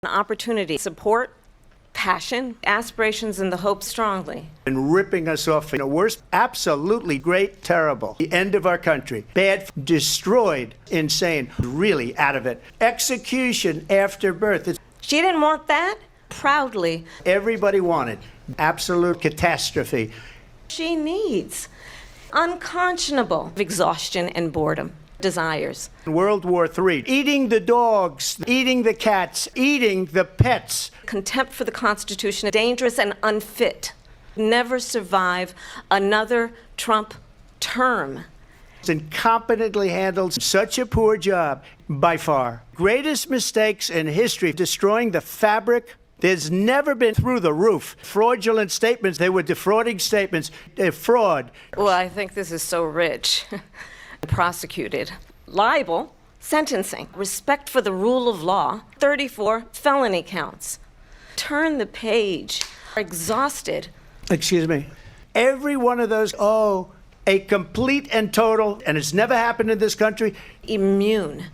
Opportunity, support, passion, aspirations, and the hope strongly. And ripping us off in the worst, absolutely great, terrible. The end of our country. Bad, destroyed, insane, really out of it. Execution after birth. She didn't want that? Proudly. Everybody wanted. Absolute catastrophe. She needs unconscionable exhaustion and boredom. Desires. World War III, eating the dogs, eating the cats, eating the pets. Contempt for the Constitution, dangerous and unfit. Never survive another Trump term. Incompetently handled such a poor job, by far. Greatest mistakes in history, destroying the fabric. There's never been through the roof. Fraudulent statements, they were defrauding statements. They're fraud. Well, I think this is so rich. Prosecuted. Libel, sentencing, respect for the rule of law, 34 felony counts. Turn the page. Exhausted. Excuse me. Every one of those, a complete and total, and it's never happened in this country. Immune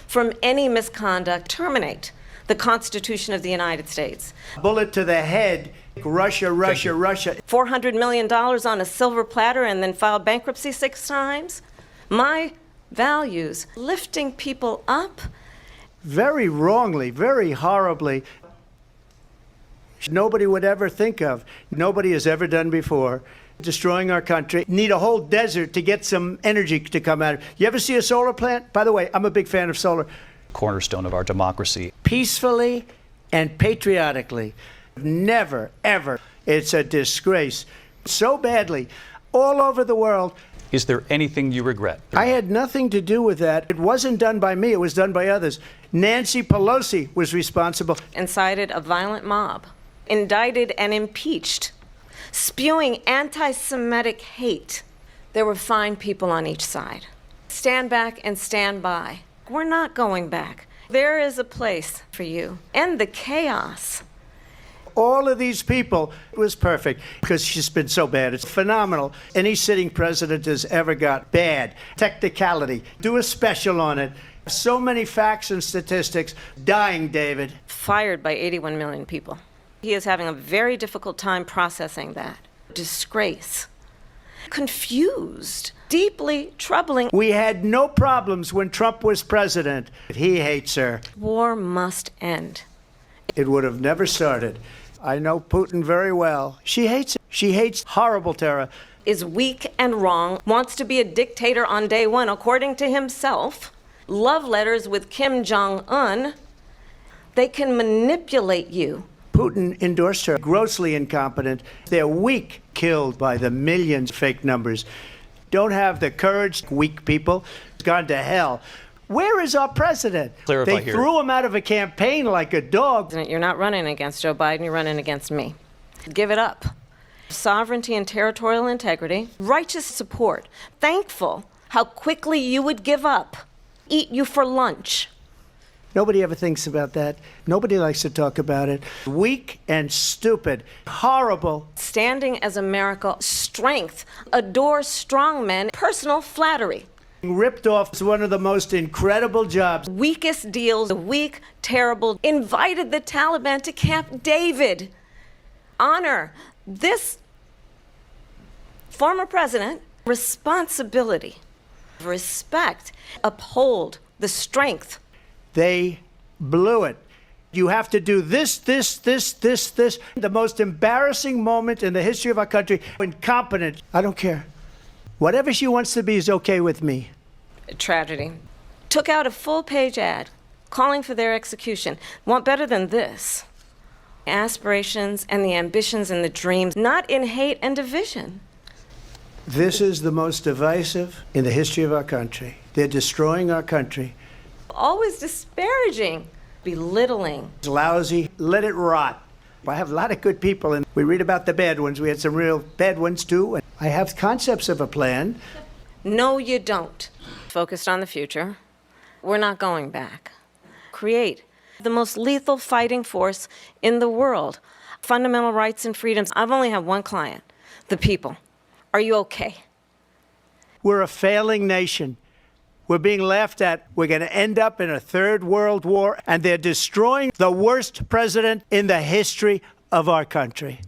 from any misconduct. Terminate the Constitution of the United States. Bullet to the head. Russia. $400 million on a silver platter and then file bankruptcy 6 times? My values, lifting people up. Very wrongly, very horribly. Nobody would ever think of. Nobody has ever done before. Destroying our country. Need a whole desert to get some energy to come out. You ever see a solar plant? By the way, I'm a big fan of solar. Cornerstone of our democracy. Peacefully and patriotically. Never, ever. It's a disgrace. So badly. All over the world. Is there anything you regret? I had nothing to do with that. It wasn't done by me. It was done by others. Nancy Pelosi was responsible. Incited a violent mob. Indicted and impeached. Spewing anti-Semitic hate. There were fine people on each side. Stand back and stand by. We're not going back. There is a place for you. End the chaos. All of these people, it was perfect because she's been so bad. It's phenomenal. Any sitting president has ever got bad. Technicality. Do a special on it. So many facts and statistics. Dying, David. Fired by 81 million people. He is having a very difficult time processing that. Disgrace. Confused. Deeply troubling. We had no problems when Trump was president. He hates her. War must end. It would have never started. I know Putin very well. She hates it. She hates horrible terror. Is weak and wrong, wants to be a dictator on day one, according to himself. Love letters with Kim Jong-un. They can manipulate you. Putin endorsed her. Grossly incompetent. They're weak, killed by the millions fake numbers. Don't have the courage, weak people. It's gone to hell. Where is our president? Clarify they here. Threw him out of a campaign like a dog. You're not running against Joe Biden, you're running against me. Give it up. Sovereignty and territorial integrity, righteous support, thankful how quickly you would give up, eat you for lunch. Nobody ever thinks about that. Nobody likes to talk about it. Weak and stupid. Horrible. Standing as America, strength, adore strong men, personal flattery. Ripped off is one of the most incredible jobs. Weakest deals, weak, terrible. Invited the Taliban to Camp David. Honor this former president. Responsibility. Respect. Uphold the strength. They blew it. You have to do this. The most embarrassing moment in the history of our country. Incompetent. I don't care. Whatever she wants to be is okay with me. A tragedy. Took out a full-page ad calling for their execution. Want better than this? Aspirations and the ambitions and the dreams, not in hate and division. This is the most divisive in the history of our country. They're destroying our country. Always disparaging, belittling. It's lousy. Let it rot. I have a lot of good people, and we read about the bad ones. We had some real bad ones, too. I have concepts of a plan. No, you don't. Focused on the future. We're not going back. Create the most lethal fighting force in the world. Fundamental rights and freedoms. I've only had one client, the people. Are you okay? We're a failing nation. We're being laughed at. We're going to end up in a third world war, and they're destroying the worst president in the history of our country.